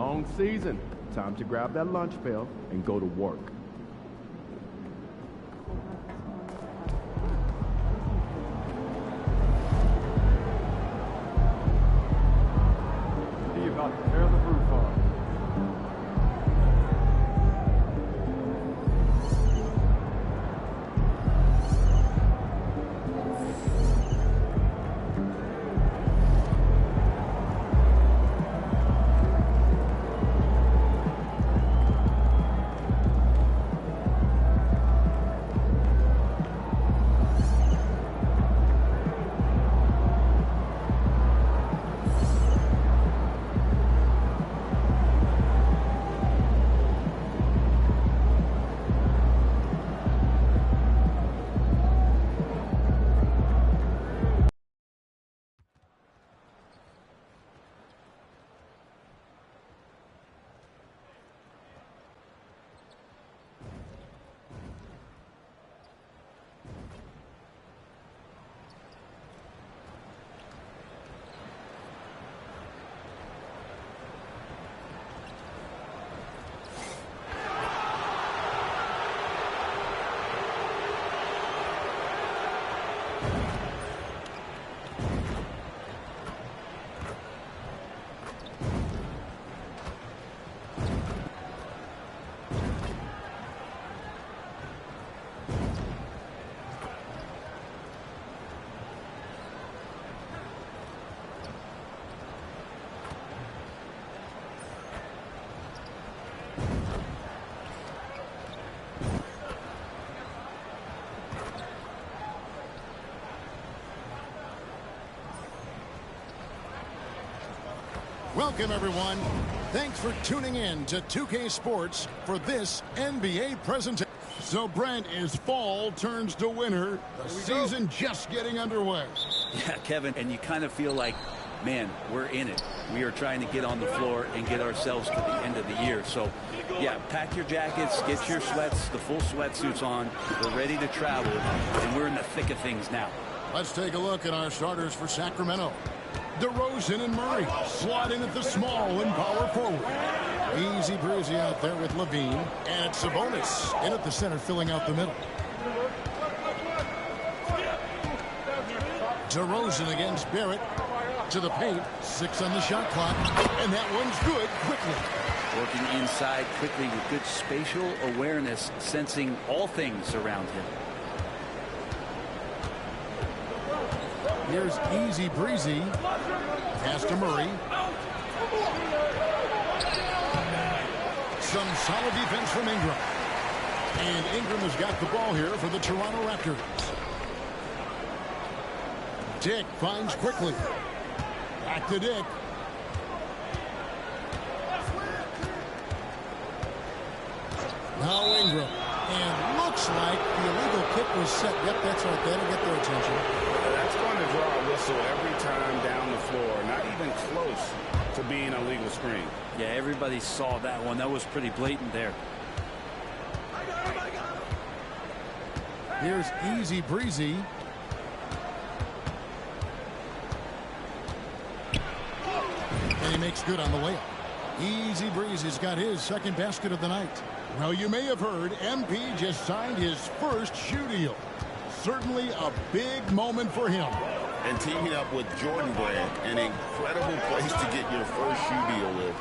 long season. Time to grab that lunch pail and go to work. He about to tear the roof off. Welcome, everyone. Thanks for tuning in to 2K Sports for this NBA presentation. So, Brent, as fall turns to winter, the season just getting underway. Yeah, Kevin, and you kind of feel like, man, we're in it. We are trying to get on the floor and get ourselves to the end of the year. So, yeah, pack your jackets, get your sweats, the full sweatsuits on. We're ready to travel, and we're in the thick of things now. Let's take a look at our starters for Sacramento. DeRozan and Murray slot in at the small and power forward. Easy breezy out there with Levine. And it's Sabonis in at the center, filling out the middle. DeRozan against Barrett. To the paint. 6 on the shot clock. And that one's good quickly. Working inside quickly with good spatial awareness, sensing all things around him. Here's easy breezy. Pass to Murray. Some solid defense from Ingram. And Ingram has got the ball here for the Toronto Raptors. Dick finds quickly. Back to Dick. Now Ingram. And looks like the illegal kick was set. Yep, that's right. That'll get their attention. That's going to draw a whistle every time down the floor. Not even close to being a legal screen. Yeah, everybody saw that one. That was pretty blatant there. Here's easy breezy. And he makes good on the layup. Easy breezy's got his second basket of the night. Well, you may have heard MP just signed his first shoe deal. Certainly a big moment for him. And teaming up with Jordan Brand, an incredible place to get your first shoe deal with.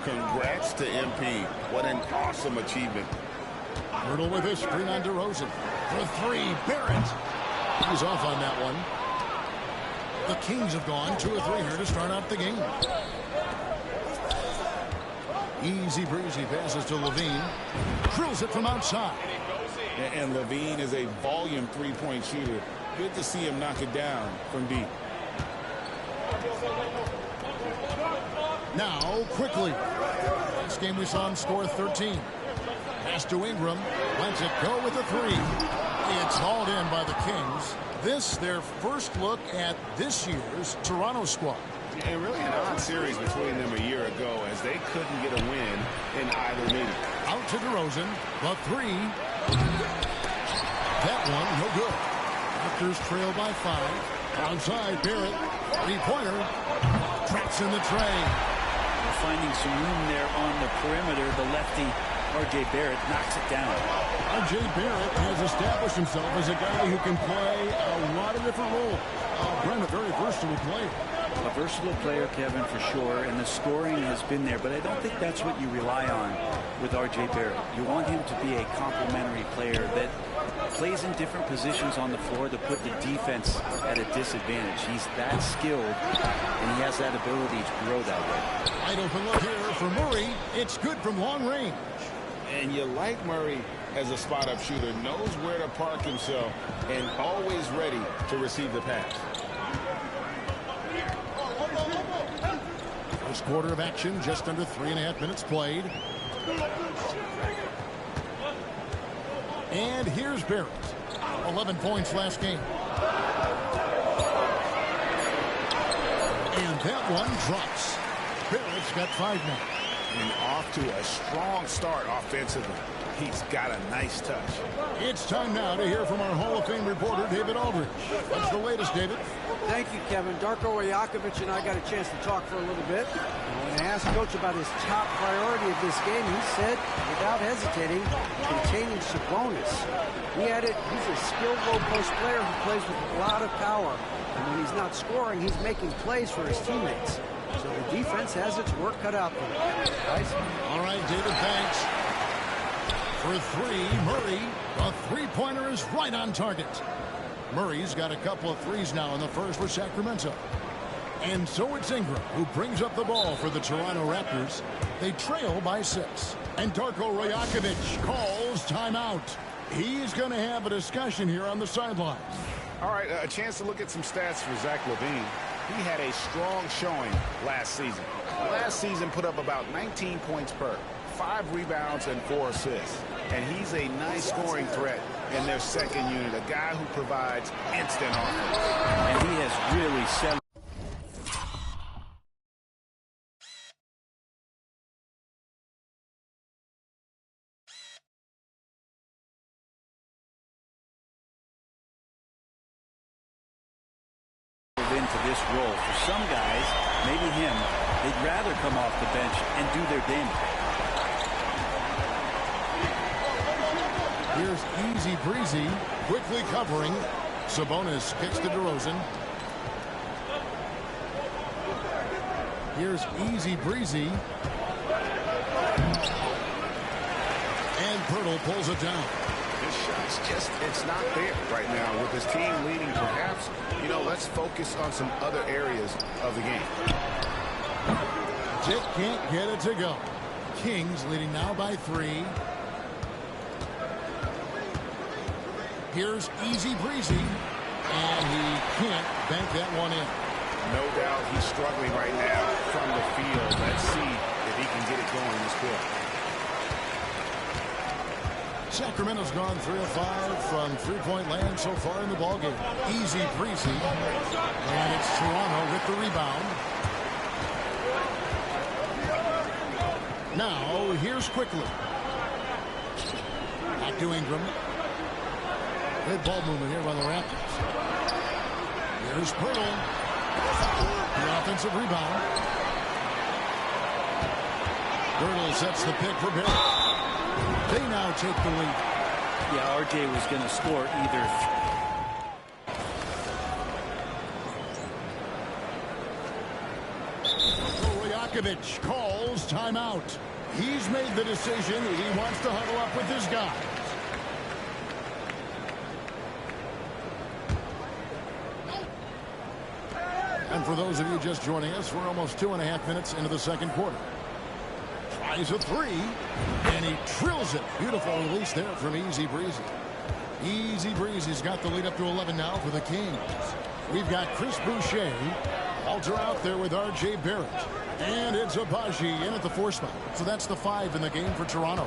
Congrats to MP. What an awesome achievement. Hurdle with his screen on DeRozan. For 3, Barrett. He's off on that one. The Kings have gone 2 of 3 here to start out the game. Easy breezy passes to Levine. Drills it from outside. And Levine is a volume three-point shooter. Good to see him knock it down from deep. Now, quickly. Last game we saw him score 13. Pass to Ingram. Lets it go with a 3. It's hauled in by the Kings. This, their first look at this year's Toronto squad. And really an odd series between them a year ago as they couldn't get a win in either meeting. Out to DeRozan. The 3. That one, no good. Raptors trail by 5. Outside, Barrett. 3-pointer. Traps in the tray. Finding some room there on the perimeter. The lefty, R.J. Barrett, knocks it down. R.J. Barrett has established himself as a guy who can play a lot of different roles. Brent, a very versatile player. A versatile player, Kevin, for sure, and the scoring has been there, but I don't think that's what you rely on with R.J. Barrett. You want him to be a complementary player that plays in different positions on the floor to put the defense at a disadvantage. He's that skilled, and he has that ability to grow that way. Wide open look here for Murray. It's good from long range. And you like Murray as a spot-up shooter, knows where to park himself, and always ready to receive the pass. First quarter of action, just under 3.5 minutes played. And here's Barrett. 11 points last game. And that one drops. Barrett's got 5 now. And off to a strong start offensively. He's got a nice touch. It's time now to hear from our Hall of Fame reporter, David Aldridge. What's the latest, David? Thank you, Kevin. Darko Rajakovic and I got a chance to talk for a little bit. When I asked Coach about his top priority of this game, he said, without hesitating, containing Sabonis. He's a skilled low-post player who plays with a lot of power. And when he's not scoring, he's making plays for his teammates. So the defense has its work cut out for them. Nice. All right, David, thanks. For 3, Murray. The three-pointer is right on target. Murray's got a couple of threes now in the first for Sacramento. And so it's Ingram who brings up the ball for the Toronto Raptors. They trail by 6. And Darko Rajakovic calls timeout. He's going to have a discussion here on the sidelines. All right, a chance to look at some stats for Zach LaVine. He had a strong showing last season. Last season put up about 19 points per, 5 rebounds and 4 assists. And he's a nice scoring threat in their second unit, a guy who provides instant offense. And he has really settled into this role. For some guys, maybe him, they'd rather come off the bench and do their damage. Here's easy breezy, quickly covering. Sabonis kicks to DeRozan. Here's easy breezy. And Pirtle pulls it down. His shot's just, it's not there right now. With his team leading, perhaps, let's focus on some other areas of the game. Dick can't get it to go. Kings leading now by 3. Here's easy breezy. And he can't bank that one in. No doubt he's struggling right now from the field. Let's see if he can get it going this quarter. Sacramento's gone 3 of 5 from three-point land so far in the ballgame. Easy breezy. And it's Toronto with the rebound. Now, here's quickly. Back to Ingram. Good ball movement here by the Raptors. Here's Pirtle. The offensive rebound. Pirtle sets the pick for Barrett. They now take the lead. Yeah, RJ was going to score either. Rajakovic calls timeout. He's made the decision. He wants to huddle up with his guys. And for those of you just joining us, we're almost 2.5 minutes into the second quarter. Tries a 3, and he drills it. Beautiful release there from Easy Breezy. Easy Breezy's got the lead up to 11 now for the Kings. We've got Chris Boucher. Walter out there with R.J. Barrett. And it's Abaji in at the 4 spot. So that's the 5 in the game for Toronto.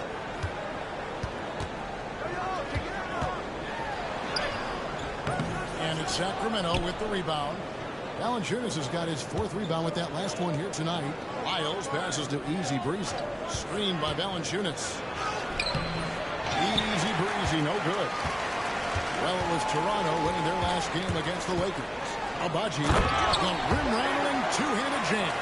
And it's Sacramento with the rebound. Valanciunas has got his 4th rebound with that last one here tonight. Lyles passes to Easy Breezy. Screened by Valanciunas. Easy Breezy, no good. Well, it was Toronto winning their last game against the Lakers. Abaji, the rim-rattling two-handed jam.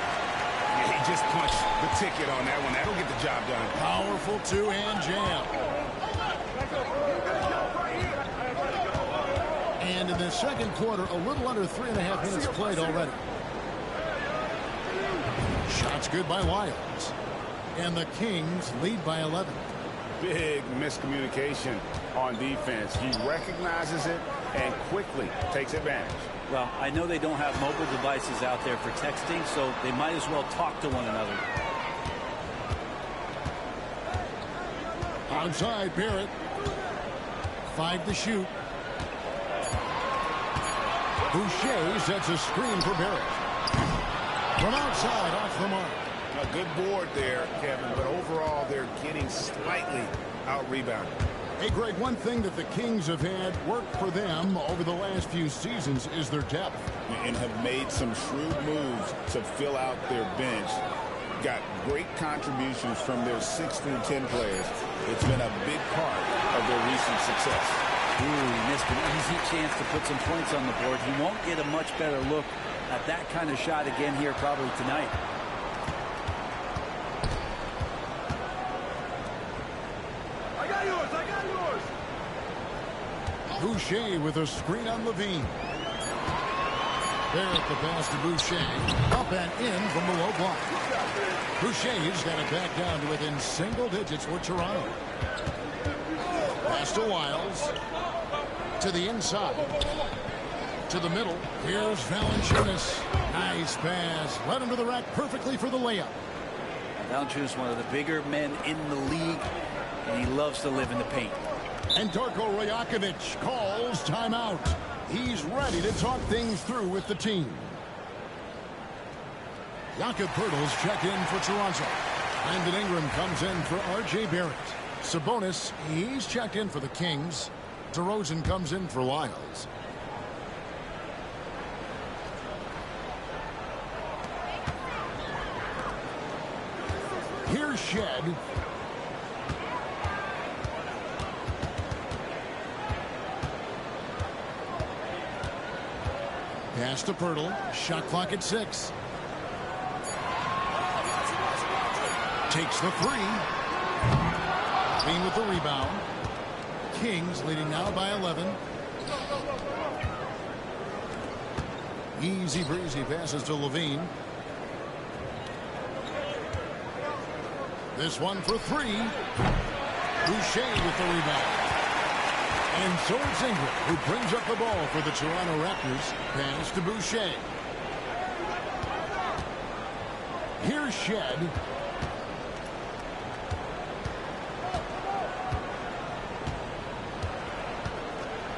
He just punched the ticket on that one. That'll get the job done. Powerful two-hand jam. And in the second quarter, a little under 3.5 minutes played already. Shots good by Wiles. And the Kings lead by 11. Big miscommunication on defense. He recognizes it and quickly takes advantage. Well, I know they don't have mobile devices out there for texting, so they might as well talk to one another. Onside, Barrett. 5 to shoot. Boucher sets a screen for Barrett. From outside, off the mark. A good board there, Kevin, but overall they're getting slightly out-rebounded. Hey, Greg, one thing that the Kings have had work for them over the last few seasons is their depth. And have made some shrewd moves to fill out their bench. Got great contributions from their 6 through 10 players. It's been a big part of their recent success. Ooh, he missed an easy chance to put some points on the board. He won't get a much better look at that kind of shot again here probably tonight. I got yours. Boucher with a screen on Levine. Barrett the pass to Boucher. Up and in from the low block. Boucher's got it back down to within single digits for Toronto. Pass to Wiles. To the inside. To the middle. Here's Valanciunas. Nice pass. Led him to the rack perfectly for the layup. Valanciunas is one of the bigger men in the league, and he loves to live in the paint. And Darko Rajakovic calls timeout. He's ready to talk things through with the team. Jakob Poeltl's checked in for Toronto. Brandon Ingram comes in for R.J. Barrett. Sabonis, he's checked in for the Kings. DeRozan comes in for Wiles. Here's Shed. Pass to Poeltl. Shot clock at 6. Takes the 3. Levine with the rebound. Kings leading now by 11. Easy breezy passes to Levine. This one for 3. Boucher with the rebound. And so it's Ingram who brings up the ball for the Toronto Raptors. Pass to Boucher. Here's Shed.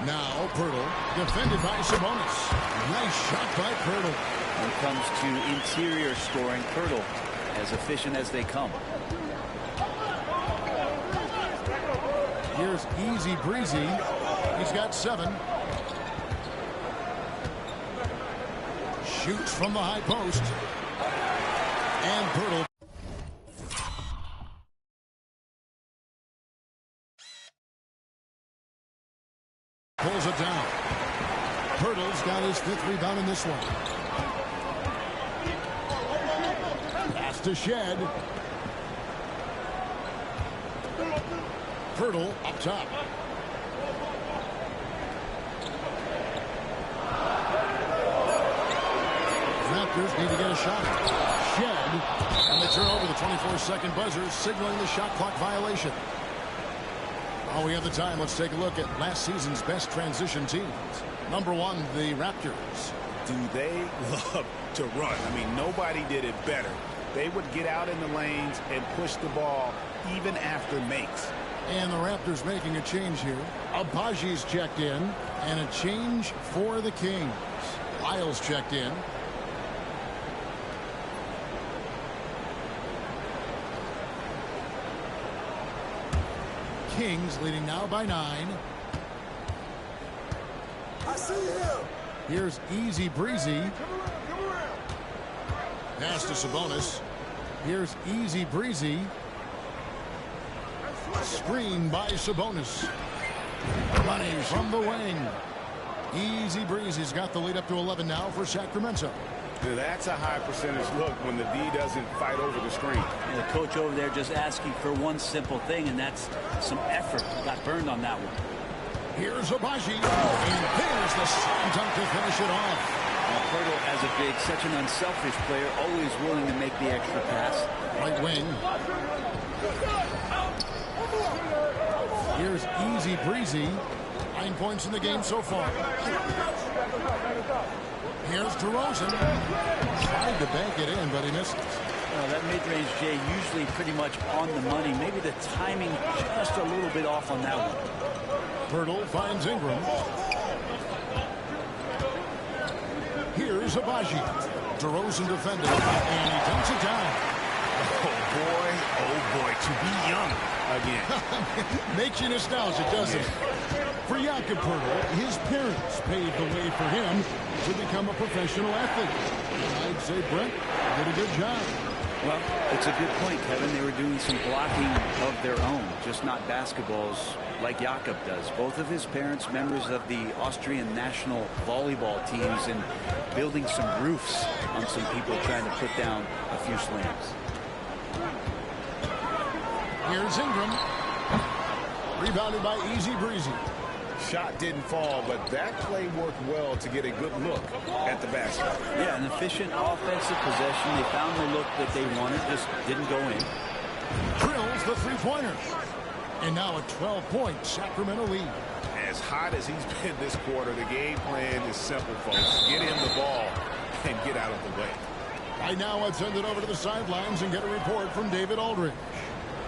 Now Poeltl, defended by Sabonis. Nice shot by Poeltl. When it comes to interior scoring, Poeltl as efficient as they come. Here's easy breezy. He's got 7. Shoots from the high post. And Poeltl. Pulls it down. Poeltl's got his 5th rebound in this one. Pass to Shed. Poeltl up top. Raptors need to get a shot. Shed. And they turn over the 24-second buzzer, signaling the shot clock violation. While we have the time, let's take a look at last season's best transition teams. Number 1, the Raptors. Do they love to run? I mean, nobody did it better. They would get out in the lanes and push the ball even after makes. And the Raptors making a change here. Abaji's checked in. And a change for the Kings. Wiles checked in. Kings leading now by 9. I see him. Here's easy breezy. Pass to Sabonis. Here's easy breezy. Screen by Sabonis. Running from the wing. Easy breezy's got the lead up to 11 now for Sacramento. That's a high percentage look when the D doesn't fight over the screen. And the coach over there just asking for one simple thing, and that's some effort. Got burned on that one. Here's Abaji, and there's the slam dunk to finish it off. Pirtle, as a big, such an unselfish player, always willing to make the extra pass. Right wing. Here's Easy Breezy. 9 points in the game so far. Here's DeRozan. Tried to bank it in, but he missed it. That mid-range, Jay, usually pretty much on the money. Maybe the timing just a little bit off on that one. Pirtle finds Ingram. Here's Abaji. DeRozan defended, and he dumps it down. Oh boy, to be young again. Makes you nostalgic, doesn't it? For Jakob Pirtle, his parents paved the way for him to become a professional athlete. I'd say Brent did a good job. Well, it's a good point, Kevin. They were doing some blocking of their own, just not basketballs like Jakob does. Both of his parents, members of the Austrian national volleyball teams, and building some roofs on some people trying to put down a few slams. Here's Ingram. Rebounded by Easy Breezy. Shot didn't fall, but that play worked well to get a good look at the basket. Yeah, an efficient offensive possession. They found the look that they wanted, just didn't go in. Drills the three-pointer. And now a 12-point Sacramento lead. As hot as he's been this quarter, the game plan is simple, folks. Get him the ball and get out of the way. Right now, I'd send it over to the sidelines and get a report from David Aldridge.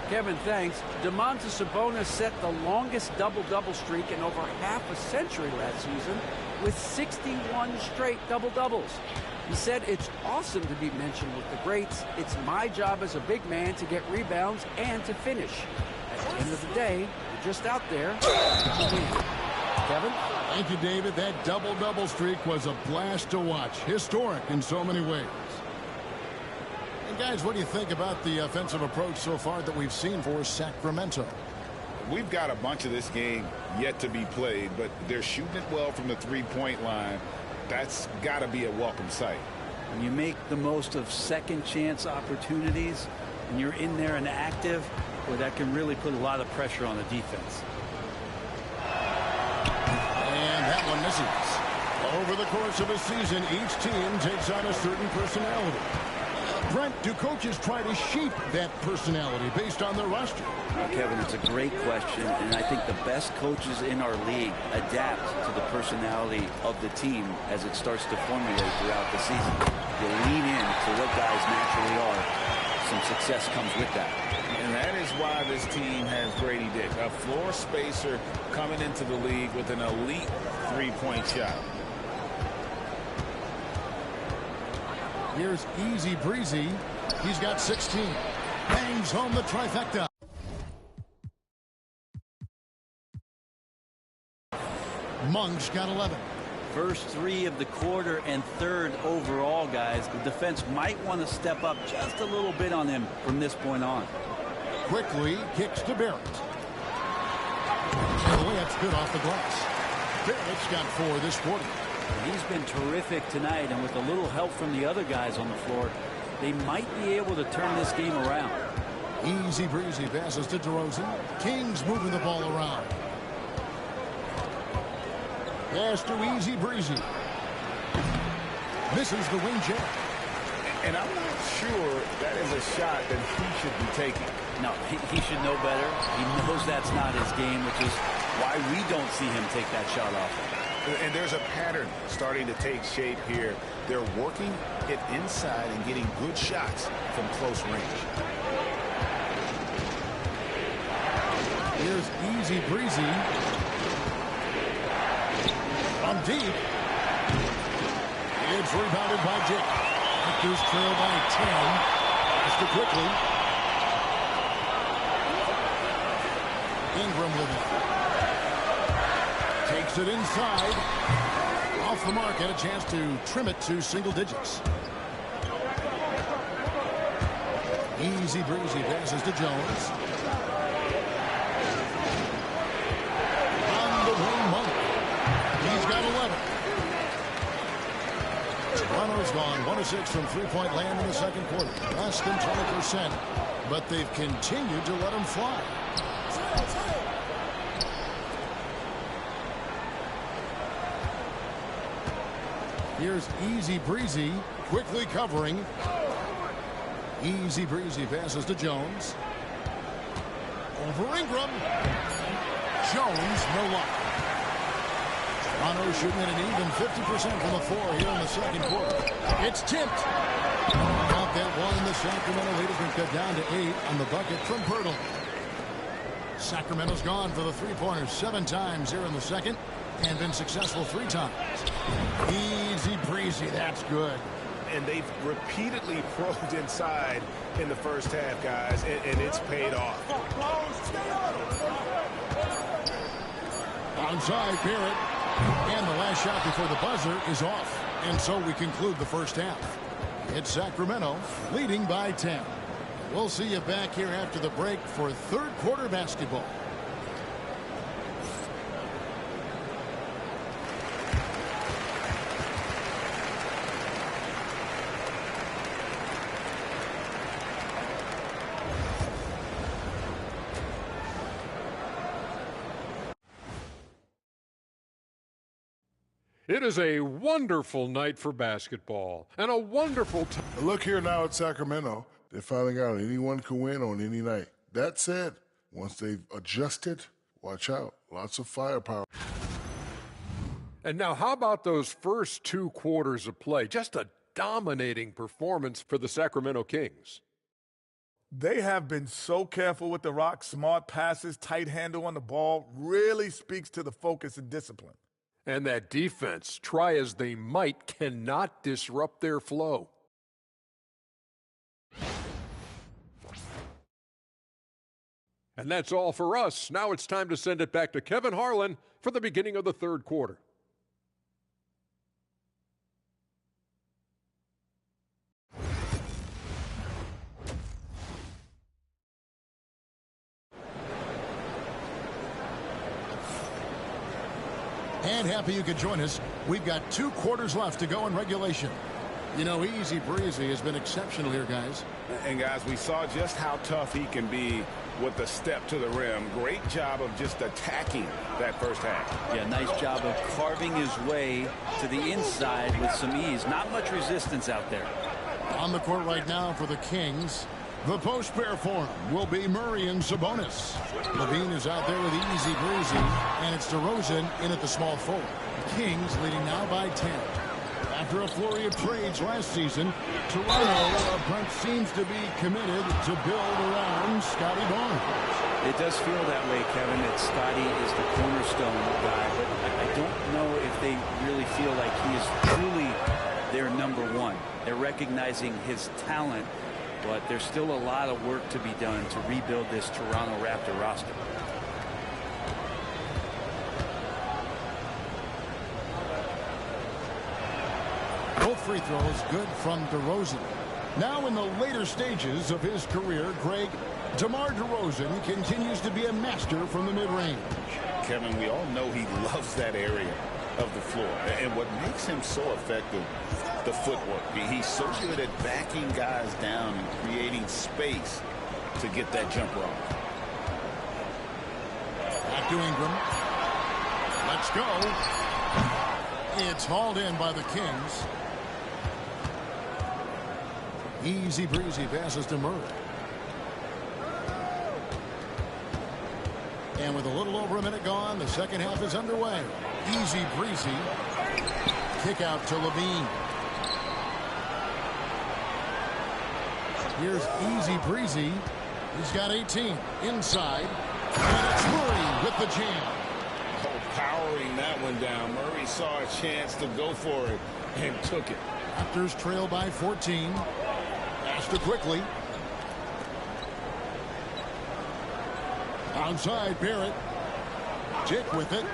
Kevin, thanks. Domantas Sabonis set the longest double-double streak in over half a century last season with 61 straight double-doubles. He said, "It's awesome to be mentioned with the greats. It's my job as a big man to get rebounds and to finish. At the end of the day, you're just out there to win." Kevin? Thank you, David. That double-double streak was a blast to watch. Historic in so many ways. And guys, what do you think about the offensive approach so far that we've seen for Sacramento? We've got a bunch of this game yet to be played, but they're shooting it well from the three-point line. That's got to be a welcome sight. When you make the most of second chance opportunities and you're in there and active, well, that can really put a lot of pressure on the defense. And that one misses. Over the course of a season, each team takes on a certain personality. Brent, do coaches try to shape that personality based on their roster? Kevin, it's a great question, and I think the best coaches in our league adapt to the personality of the team as it starts to formulate throughout the season. You lean in to what guys naturally are. Some success comes with that. And that is why this team has Grady Dick, a floor spacer coming into the league with an elite three-point shot. Here's Easy Breezy. He's got 16. Bangs home the trifecta. Monk's got 11. First three of the quarter and third overall, guys. The defense might want to step up just a little bit on him from this point on. Quickly kicks to Barrett. And the layup's good off the glass. Barrett's got 4 this quarter. He's been terrific tonight, and with a little help from the other guys on the floor, they might be able to turn this game around. Easy Breezy passes to DeRozan. Kings moving the ball around. Pass to Easy Breezy. Misses the wing jab. And I'm not sure that is a shot that he should be taking. No, he should know better. He knows that's not his game, which is why we don't see him take that shot off. And there's a pattern starting to take shape here. They're working it inside and getting good shots from close range. Here's Easy Breezy. From deep. It's rebounded by Dick. Raptors trail by 10. Pass to Quickly. Ingram with it. Takes it inside. Off the mark, and a chance to trim it to single digits. Easy Breezy passes to Jones. On the wing, Monk. He's got 11. Toronto's gone 1 of 6 from three-point land in the second quarter. Less than 20%. But they've continued to let them fly. Here's Easy Breezy quickly covering. Easy Breezy passes to Jones. Over Ingram. Jones, no luck. Toronto shooting at an even 50% from the floor here in the second quarter. It's tipped. About that one, the Sacramento lead has been cut down to 8 on the bucket from Pirtle. Sacramento's gone for the three-pointers 7 times here in the second and been successful 3 times. Easy Breezy, that's good. And they've repeatedly probed inside in the first half, guys, and it's paid off. Outside Barrett. And the last shot before the buzzer is off. And so we conclude the first half. It's Sacramento leading by 10. We'll see you back here after the break for third quarter basketball. It is a wonderful night for basketball and a wonderful time. Look here now at Sacramento. They're finding out anyone can win on any night. That said, once they've adjusted, watch out. Lots of firepower. And now how about those first 2 quarters of play? Just a dominating performance for the Sacramento Kings. They have been so careful with the rock. Smart passes, tight handle on the ball, really speaks to the focus and discipline. And that defense, try as they might, cannot disrupt their flow. And that's all for us. Now it's time to send it back to Kevin Harlan for the beginning of the third quarter. And happy you could join us. We've got 2 quarters left to go in regulation. You know, Easy Breezy has been exceptional here, guys. And, guys, we saw just how tough he can be with the step to the rim. Great job of just attacking that first half. Yeah, nice job of carving his way to the inside with some ease. Not much resistance out there. On the court right now for the Kings. The post pair for him will be Murray and Sabonis. Levine is out there with Easy Breezy, and it's DeRozan in at the small forward. Kings leading now by 10. After a flurry of trades last season, Toronto seems to be committed to build around Scotty Barnes. It does feel that way, Kevin, that Scotty is the cornerstone guy, but I don't know if they really feel like he is truly their number one. They're recognizing his talent, but there's still a lot of work to be done to rebuild this Toronto Raptor roster. Both free throws good from DeRozan. Now in the later stages of his career, Greg, DeMar DeRozan continues to be a master from the mid-range. Kevin, we all know he loves that area of the floor. And what makes him so effective, the footwork. He's so good at backing guys down and creating space to get that jumper off. Back to Ingram. Let's go. It's hauled in by the Kings. Easy Breezy passes to Murray. And with a little over a minute gone, the second half is underway. Easy Breezy. Kick out to Levine. Here's Easy Breezy. He's got 18 inside. And it's Murray with the jam. Oh, powering that one down. Murray saw a chance to go for it and took it. Raptors trail by 14. Faster quickly. Outside Barrett. Tick with it.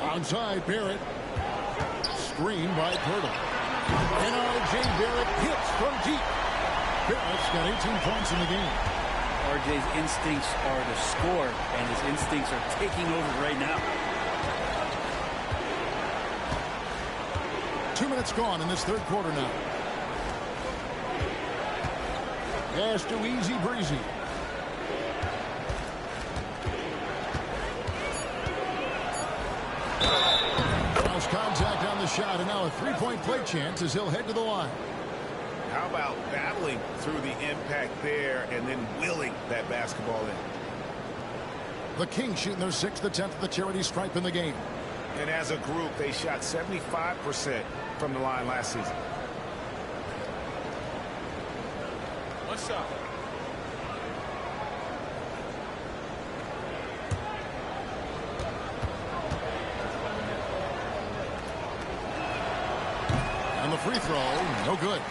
Outside Barrett. Screen by Pirtle. And R.J. Barrett hits from deep. Barrett's got 18 points in the game. RJ's instincts are to score, and his instincts are taking over right now. minutes gone in this third quarter now. Pass to Easy Breezy. Cross contact on the shot, and now a three-point play chance as he'll head to the line. How about battling through the impact there and then willing that basketball in? The Kings shooting their 6th attempt at the charity stripe in the game. And as a group, they shot 75% from the line last season. What's up? And the free throw, no good.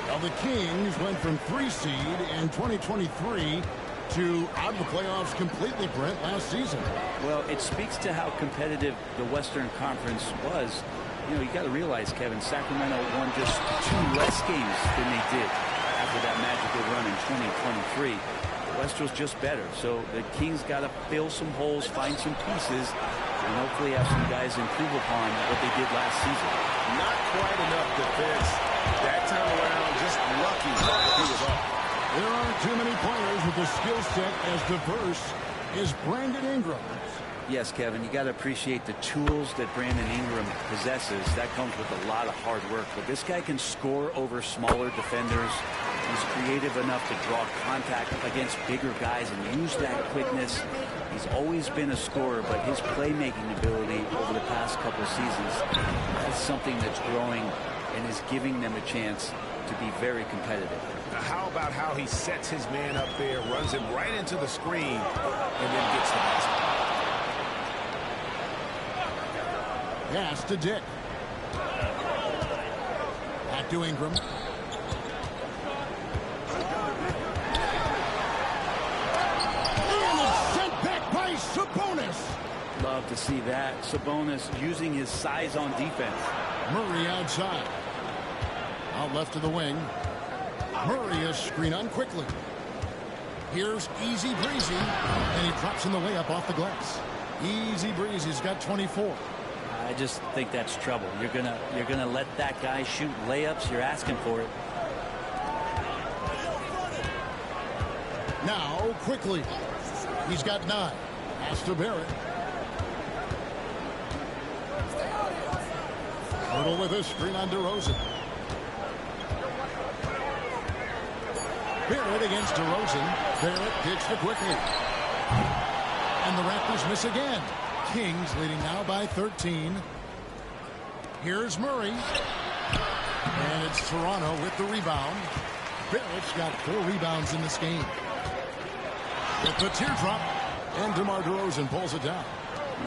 Well, the Kings went from 3 seed in 2023 to out of the playoffs completely, Brent, last season. Well, it speaks to how competitive the Western Conference was. You know, you got to realize, Kevin, Sacramento won just 2 less games than they did after that magical run in 2023. The West was just better. So the Kings got to fill some holes, find some pieces, and hopefully have some guys improve upon what they did last season. Not quite enough defense that time around, just lucky that he was off. There aren't too many players with a skill set as diverse as Brandon Ingram. Yes, Kevin, you got to appreciate the tools that Brandon Ingram possesses. That comes with a lot of hard work. But this guy can score over smaller defenders. He's creative enough to draw contact against bigger guys and use that quickness. He's always been a scorer, but his playmaking ability over the past couple of seasons, that's something that's growing and is giving them a chance to be very competitive. How about how he sets his man up there, runs him right into the screen, and then gets the basket. Pass to Dick. Back to Ingram. And it's sent back by Sabonis. Love to see that. Sabonis using his size on defense. Murray outside. Out left to the wing. Murray is screen on quickly. Here's Easy Breezy, and he drops in the layup off the glass. Easy Breezy's got 24. I just think that's trouble. You're gonna let that guy shoot layups. You're asking for it. Now quickly, he's got 9. Pass to Barrett. Hurdle with a screen on DeRozan. Barrett against DeRozan. Barrett kicks to quickly. And the Raptors miss again. Kings leading now by 13. Here's Murray. And it's Toronto with the rebound. Barrett's got 4 rebounds in this game. With the teardrop. And DeMar DeRozan pulls it down.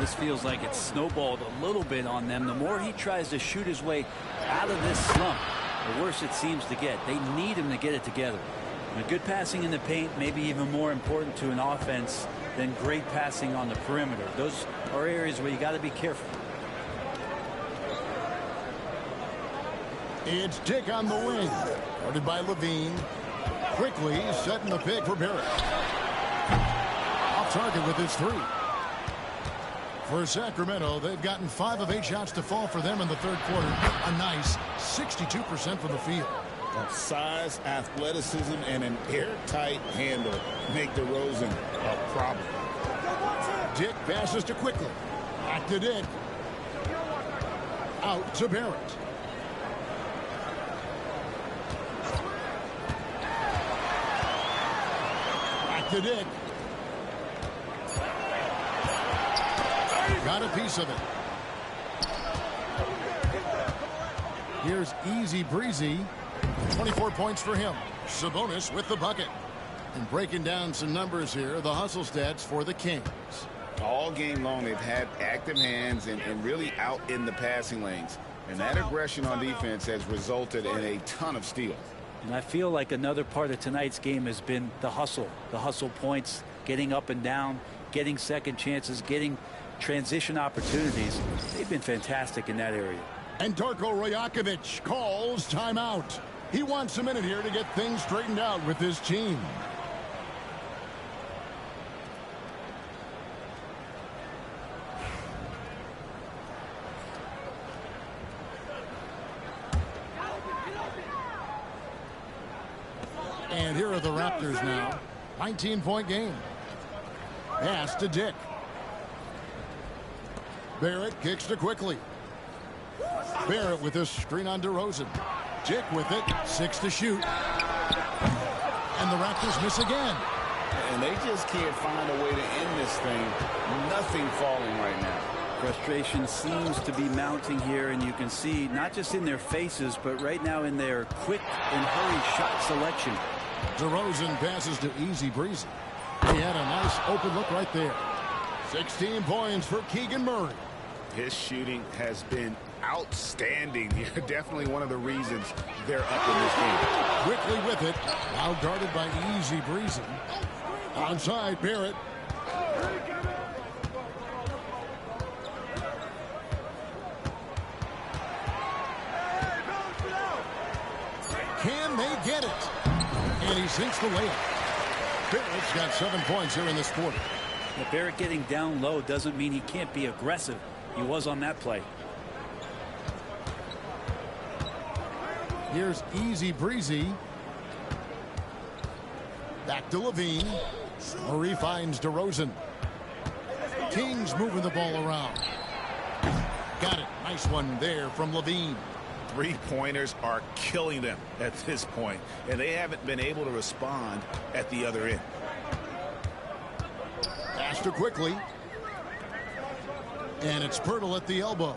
This feels like it's snowballed a little bit on them. The more he tries to shoot his way out of this slump, the worse it seems to get. They need him to get it together. And good passing in the paint may be even more important to an offense than great passing on the perimeter. Those are areas where you got to be careful. It's Dick on the wing. Guarded by Levine. Quickly setting the pick for Barrett. Off target with his 3. For Sacramento, they've gotten 5 of 8 shots to fall for them in the third quarter. A nice 62% from the field. Size, athleticism, and an airtight handle make DeRozan a problem. Dick passes to quickly. Back to Dick. Out to Barrett. Back to Dick. Got a piece of it. Here's Easy Breezy. 24 points for him. Sabonis with the bucket. And breaking down some numbers here, the hustle stats for the Kings. All game long, they've had active hands and really out in the passing lanes. And that aggression on defense has resulted in a ton of steals. And I feel like another part of tonight's game has been the hustle. The hustle points, getting up and down, getting second chances, getting transition opportunities. They've been fantastic in that area. And Darko Rajakovic calls timeout. He wants a minute here to get things straightened out with his team. And here are the Raptors now. 19-point game. Pass to Dick. Barrett kicks to Quickly. Barrett with this screen on DeRozan. Dick with it. 6 to shoot. And the Raptors miss again. And they just can't find a way to end this thing. Nothing falling right now. Frustration seems to be mounting here, and you can see not just in their faces, but right now in their quick and hurry shot selection. DeRozan passes to Easy Breezy. He had a nice open look right there. 16 points for Keegan Murray. His shooting has been outstanding. Definitely one of the reasons they're up in this game. Quickly with it. Now guarded by Easy Breezy. Onside Barrett. Can they get it? And he sinks the layup. Barrett's got 7 points here in this quarter. But Barrett getting down low doesn't mean he can't be aggressive. He was on that play. Here's Easy Breezy. Back to Levine. Murray finds DeRozan. Kings moving the ball around. Got it. Nice one there from Levine. Three-pointers are killing them at this point, and they haven't been able to respond at the other end. Pass to Quickly. And it's Pirtle at the elbow.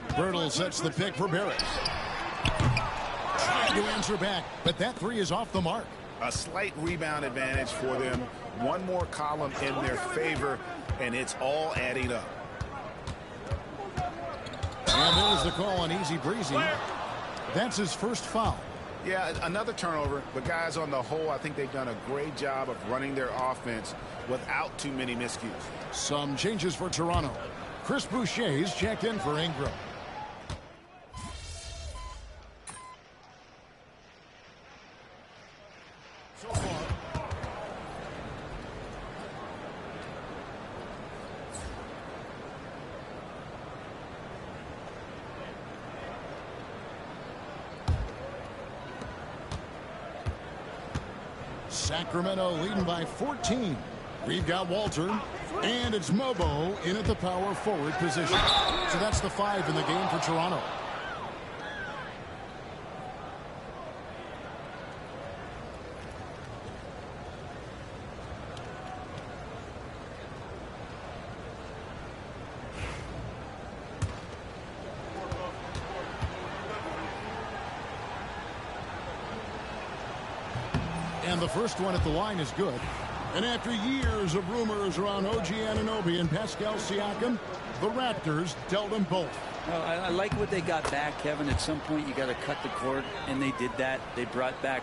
Pirtle sets the pick for Barrett. Trying to answer back, but that three is off the mark. A slight rebound advantage for them. One more column in their favor, and it's all adding up. And there's the call on Easy Breezy. That's his first foul. Yeah, another turnover, but guys, on the whole, I think they've done a great job of running their offense without too many miscues. Some changes for Toronto. Chris Boucher's checked in for Ingram. So far. Sacramento leading by 14. We've got Walter, and it's Mobo in at the power forward position. So that's the 5 in the game for Toronto. And the first one at the line is good. And after years of rumors around OG Anunoby and Pascal Siakam, the Raptors dealt them both. Well, I like what they got back, Kevin. At some point, you got to cut the cord, and they did that. They brought back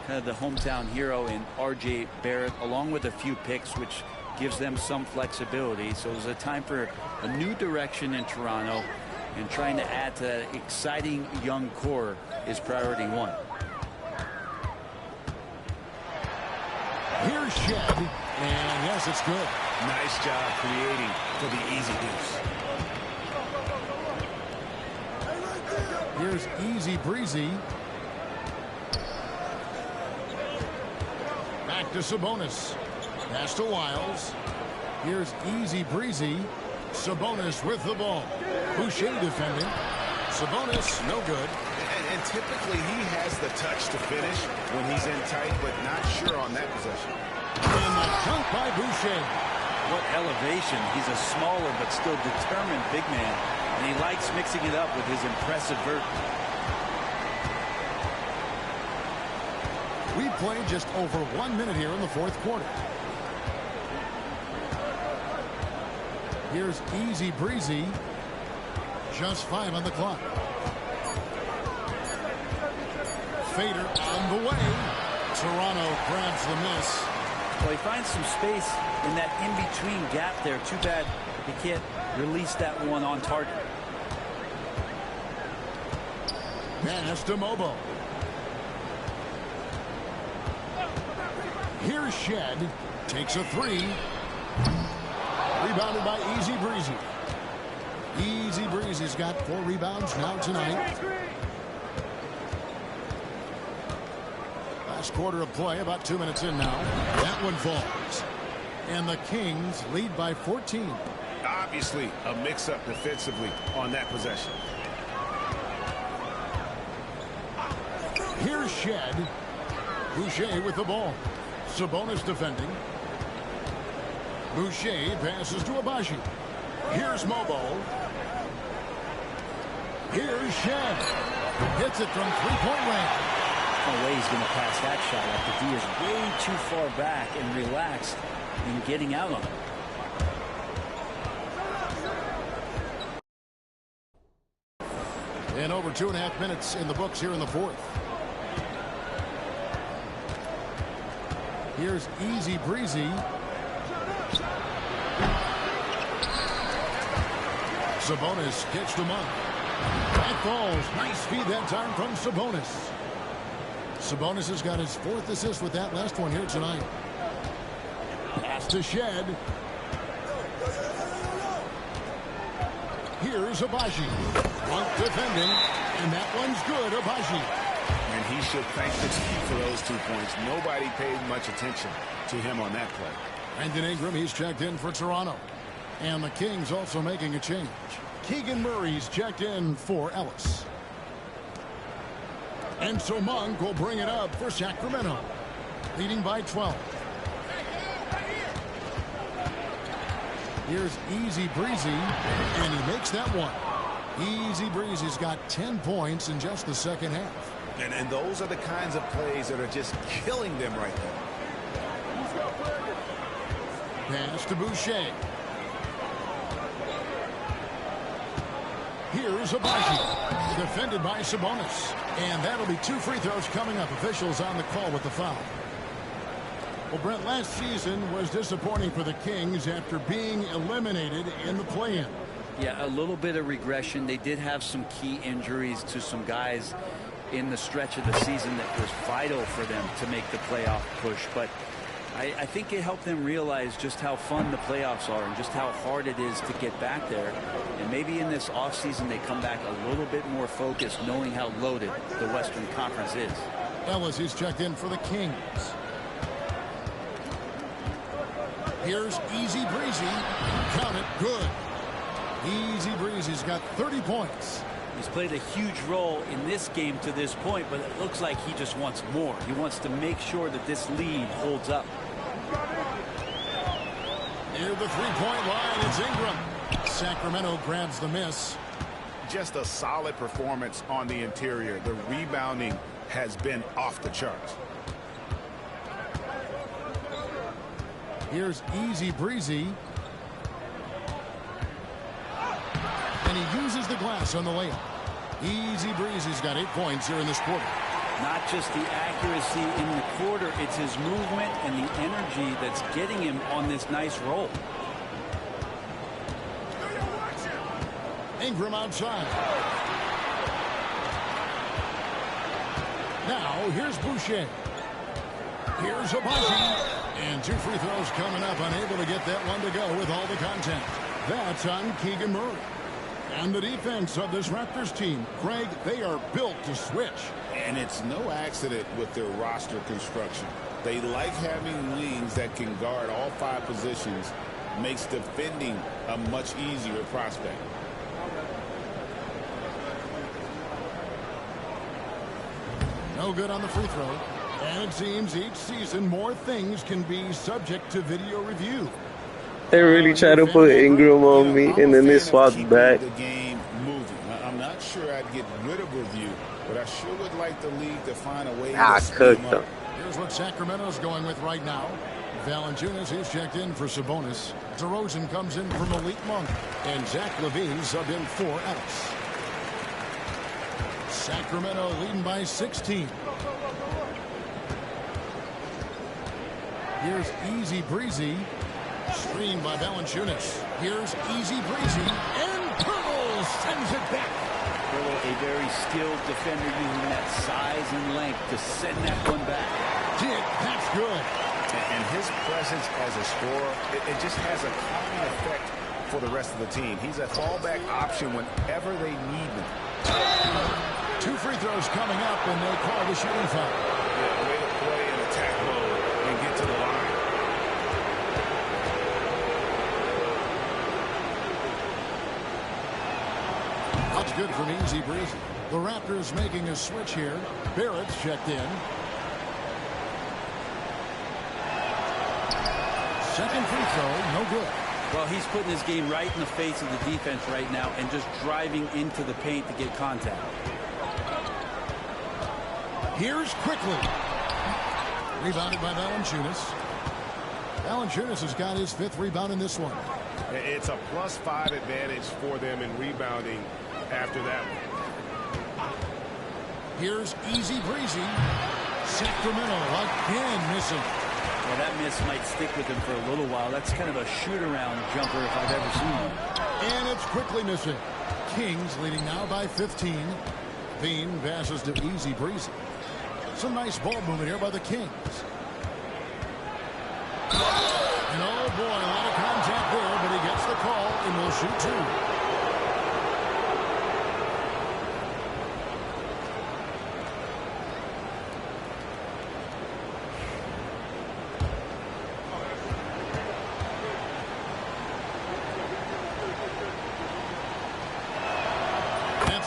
kind of the hometown hero in R.J. Barrett, along with a few picks, which gives them some flexibility. So it was a time for a new direction in Toronto, and trying to add to that exciting young core is priority one. Here's Shed, and yes, it's good. Nice job creating for the easy deuce. Here's Easy Breezy. Back to Sabonis. Pass to Wiles. Here's Easy Breezy. Sabonis with the ball. Boucher defending. Sabonis, no good. And typically he has the touch to finish when he's in tight, but not sure on that possession. And the dunk by Boucher. What elevation. He's a smaller but still determined big man, and he likes mixing it up with his impressive vert. We played just over 1 minute here in the fourth quarter. Here's Easy Breezy. Just 5 on the clock. Fader on the way. Toronto grabs the miss. Well, he finds some space in that in-between gap there. Too bad he can't release that one on target. Pass to Mobo. Here's Shed. Takes a 3. Rebounded by Easy Breezy. Easy Breezy's got 4 rebounds now tonight. Last quarter of play, about 2 minutes in now. That one falls. And the Kings lead by 14. Obviously, a mix-up defensively on that possession. Here's Shed. Boucher with the ball. Sabonis defending. Boucher passes to Abaji. Here's Mobo. Here's Shed. Hits it from three-point range. No way he's going to pass that shot after D is way too far back and relaxed in getting out on it. And over 2.5 minutes in the books here in the fourth. Here's Easy Breezy. Sabonis gets them up. That falls. Nice feed that time from Sabonis. Sabonis has got his 4th assist with that last one here tonight. Pass to Shed. Here's Abaji. Blunt defending, and that one's good. Abaji. And he should thank the team for those 2 points. Nobody paid much attention to him on that play. Brandon Ingram, he's checked in for Toronto. And the Kings also making a change. Keegan Murray's checked in for Ellis. And so Monk will bring it up for Sacramento, leading by 12. Here's Easy Breezy, and he makes that one. Easy Breezy's got 10 points in just the second half. And those are the kinds of plays that are just killing them right there. Pass to Boucher. Here's Abaji. Defended by Sabonis. And that'll be 2 free throws coming up. Officials on the call with the foul. Well, Brent, last season was disappointing for the Kings after being eliminated in the play-in. Yeah, a little bit of regression. They did have some key injuries to some guys in the stretch of the season that was vital for them to make the playoff push. But I think it helped them realize just how fun the playoffs are and just how hard it is to get back there. And maybe in this offseason they come back a little bit more focused, knowing how loaded the Western Conference is. Ellis is checked in for the Kings. Here's Easy Breezy. Count it. Good. Easy Breezy's got 30 points. He's played a huge role in this game to this point, but it looks like he just wants more. He wants to make sure that this lead holds up. Near the three-point line, it's Ingram. Sacramento grabs the miss. Just a solid performance on the interior. The rebounding has been off the charts. Here's Easy Breezy. And he uses the glass on the layup. Easy Breezy's got 8 points here in this quarter. Not just the accuracy in the quarter, it's his movement and the energy that's getting him on this nice roll. Ingram outside. Now here's Boucher. Here's Abaji. And 2 free throws coming up, unable to get that one to go with all the contact. That's on Keegan Murray. And the defense of this Raptors team, Craig, they are built to switch. And it's no accident with their roster construction. They like having wings that can guard all 5 positions. Makes defending a much easier prospect. No good on the free throw. And it seems each season more things can be subject to video review. They really try to put Ingram on me, and then they swapped back. The game moving. I'm not sure I'd get rid of review, but I sure would like the league to find a way to speed them up. Here's what Sacramento's going with right now. Valanciunas is checked in for Sabonis. DeRozan comes in for Malik Monk. And Zach LaVine subbed in for Ellis. Sacramento leading by 16. Here's Easy Breezy. Screen by Valanciunas. Here's Easy Breezy. And Pirtle sends it back. Pirtle, a very skilled defender, using that size and length to send that one back. That's good. And his presence as a scorer, it just has a calming effect for the rest of the team. He's a fallback option whenever they need him. 2 free throws coming up, and they call the shooting foul. Yeah, way to play That's good from Easy Breezy. The Raptors making a switch here. Barrett's checked in. Second free throw, no good. Well, he's putting his game right in the face of the defense right now and just driving into the paint to get contact. Here's Quickly. Rebounded by Valanciunas. Valanciunas has got his 5th rebound in this one. It's a +5 advantage for them in rebounding after that one. Here's Easy Breezy. Sacramento again missing. Well, that miss might stick with him for a little while. That's kind of a shoot-around jumper if I've ever seen one. And it's quickly missing. Kings leading now by 15. Bean passes to Easy Breezy. Some nice ball movement here by the Kings. And oh boy, a lot of contact there, but he gets the call and will shoot 2.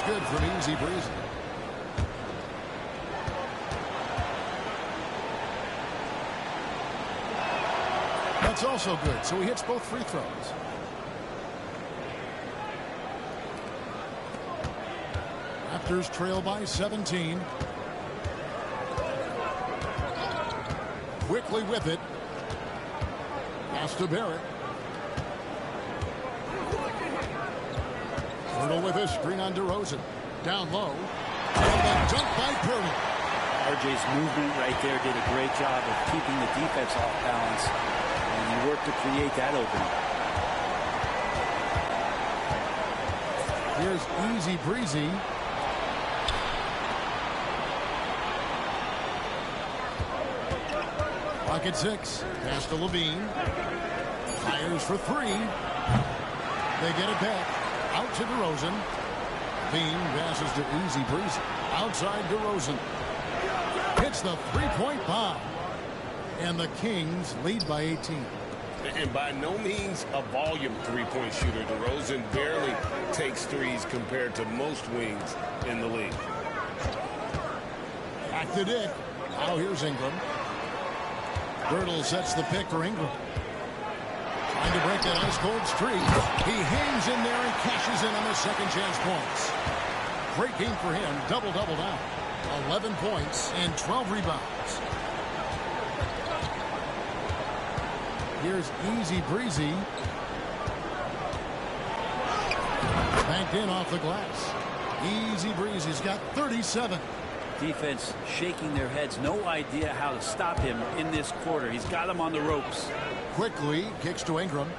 Good from Easy Breezy. That's also good, so he hits both free throws. Raptors trail by 17. Quickly with it. Pass to Barrett. Hurdle with a screen on DeRozan. Down low. And a dunk by Purdy. RJ's movement right there did a great job of keeping the defense off balance. And he worked to create that opening. Here's Easy Breezy. Pocket 6. Pass to Levine. Fires for 3. They get it back. Out to DeRozan. Bean passes to Easy Breezy. Outside DeRozan. Hits the three-point bomb. And the Kings lead by 18. And by no means a volume three-point shooter. DeRozan barely takes threes compared to most wings in the league. Back to Dick. Now here's Ingram. Girdle sets the pick for Ingram. Trying to break that ice-cold streak. He hangs in there and cashes in on the second chance points. Great game for him. Double-double now. 11 points and 12 rebounds. Here's Easy Breezy. Banked in off the glass. Easy Breezy's got 37. Defense shaking their heads. No idea how to stop him in this quarter. He's got him on the ropes. Quickly kicks to Ingram.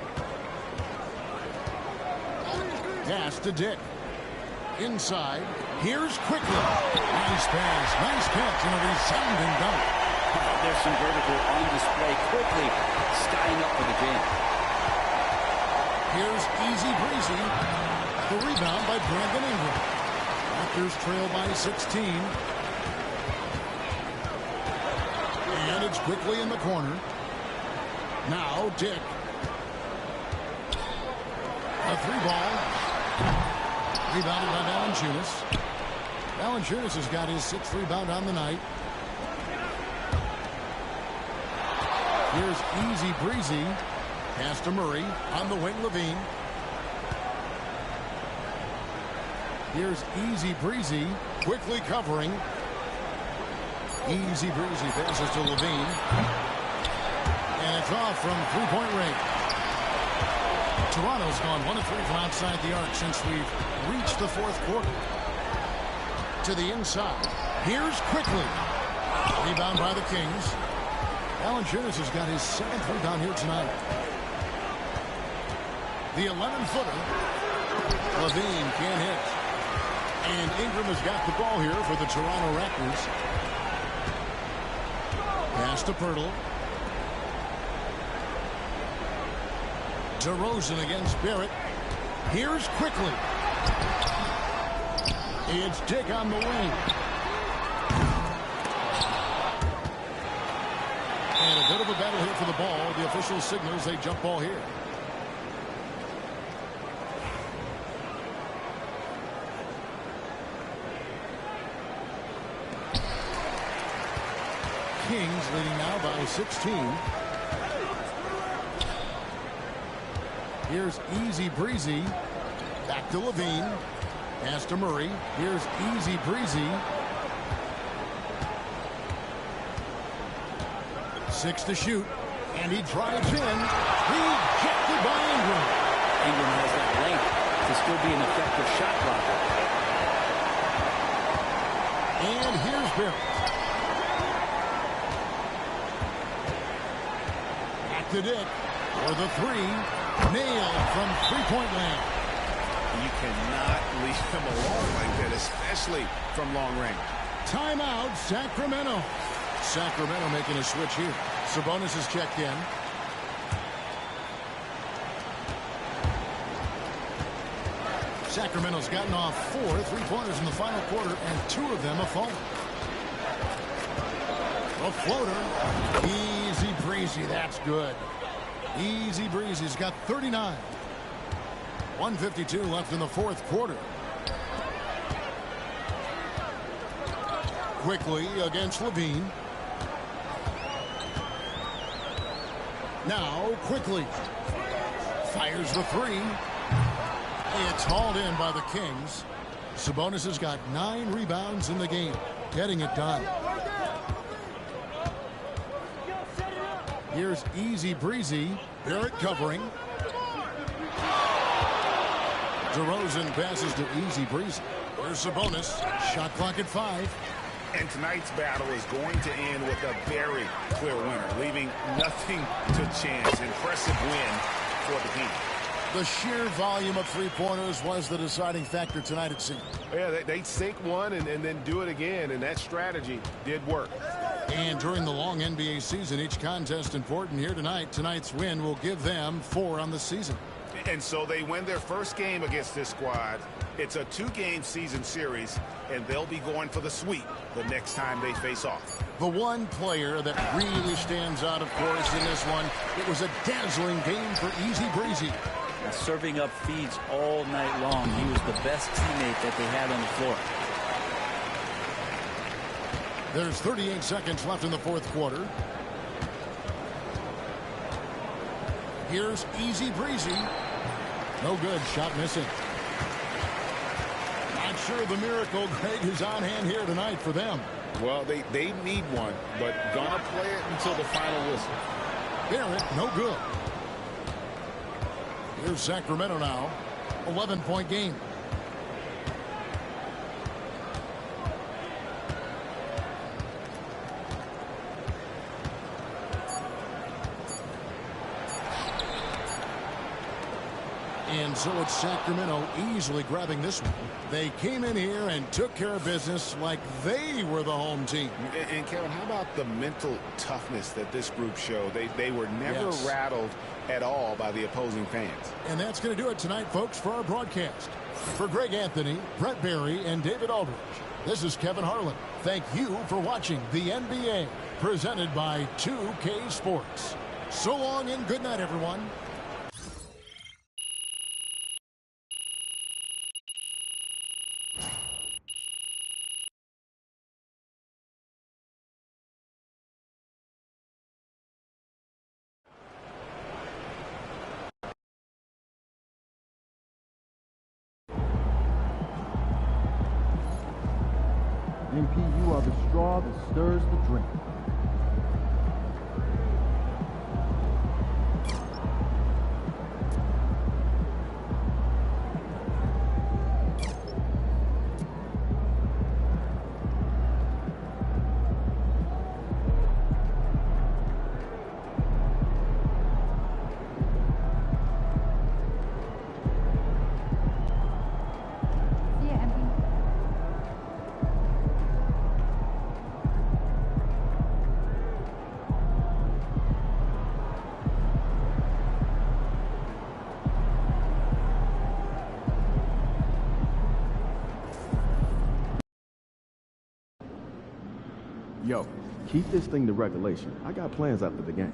Pass to Dick. Inside. Here's Quickly. Nice pass. Nice catch and a resounding dunk. There's some vertical on display. Quickly skying up for the game. Here's Easy Breezy. The rebound by Brandon Ingram. Raptors trail by 16. And it's Quickly in the corner. Now Dick. A 3-ball. Rebounded by Valanciunas. Valanciunas has got his 6th rebound on the night. Here's Easy Breezy. Pass to Murray. On the wing, Levine. Here's Easy Breezy. Quickly covering. Easy Breezy passes to Levine. And it's off from three-point range. Toronto's gone 1 of 3 from outside the arc since we've reached the 4th quarter. To the inside. Here's Quickly. Rebound by the Kings. Valanciunas has got his 7th rebound here tonight. The 11-footer. Levine can't hit. And Ingram has got the ball here for the Toronto Raptors. Pass to Pirtle. DeRozan against Barrett. Here's Quickly. It's Dick on the wing. And a bit of a battle here for the ball. The official signals a jump ball here. Kings leading now by 16. Here's Easy Breezy. Back to Levine. Pass to Murray. Here's Easy Breezy. 6 to shoot. And he drives in. Rejected by Ingram. Ingram has that length to still be an effective shot blocker. And here's Barrett. Back to Dick for the three. Nailed from three-point land. You cannot leave him alone like that, especially from long range. Timeout, Sacramento. Sacramento making a switch here. Sabonis is checked in. Sacramento's gotten off 4 3-pointers in the final quarter, and 2 of them have fallen. A floater. Easy breezy. That's good. Easy breezy's got 39. 1:52 left in the fourth quarter. Quickly against Levine. Now quickly. Fires the three. It's hauled in by the Kings. Sabonis has got 9 rebounds in the game. Getting it done. Here's Easy Breezy. Barrett covering. DeRozan passes to Easy Breezy. Here's Sabonis. Shot clock at 5. And tonight's battle is going to end with a very clear winner, leaving nothing to chance. Impressive win for the Kings. The sheer volume of three-pointers was the deciding factor tonight, it seemed. Yeah, they sink one and then do it again, and that strategy did work. And during the long NBA season, each contest important. Here tonight. Tonight's win will give them 4 on the season. And so they win their first game against this squad. It's a 2-game season series, and they'll be going for the sweep the next time they face off. The one player that really stands out, of course, in this one, it was a dazzling game for Easy Breezy. Now, serving up feeds all night long. He was the best teammate that they had on the floor. There's 38 seconds left in the fourth quarter. Here's Easy Breezy. No good. Shot missing. Not sure the miracle, Greg, is on hand here tonight for them. Well, they need one, but gonna play it until the final whistle. Barrett, no good. Here's Sacramento now. 11-point game. And so it's Sacramento easily grabbing this one. They came in here and took care of business like they were the home team. And Kevin, how about the mental toughness that this group showed? They were never rattled at all by the opposing fans. And that's going to do it tonight, folks, for our broadcast. For Greg Anthony, Brett Barry, and David Aldridge, this is Kevin Harlan. Thank you for watching the NBA, presented by 2K Sports. So long and good night, everyone. MP, you are the straw that stirs the drink. Yo, keep this thing to regulation. I got plans after the game.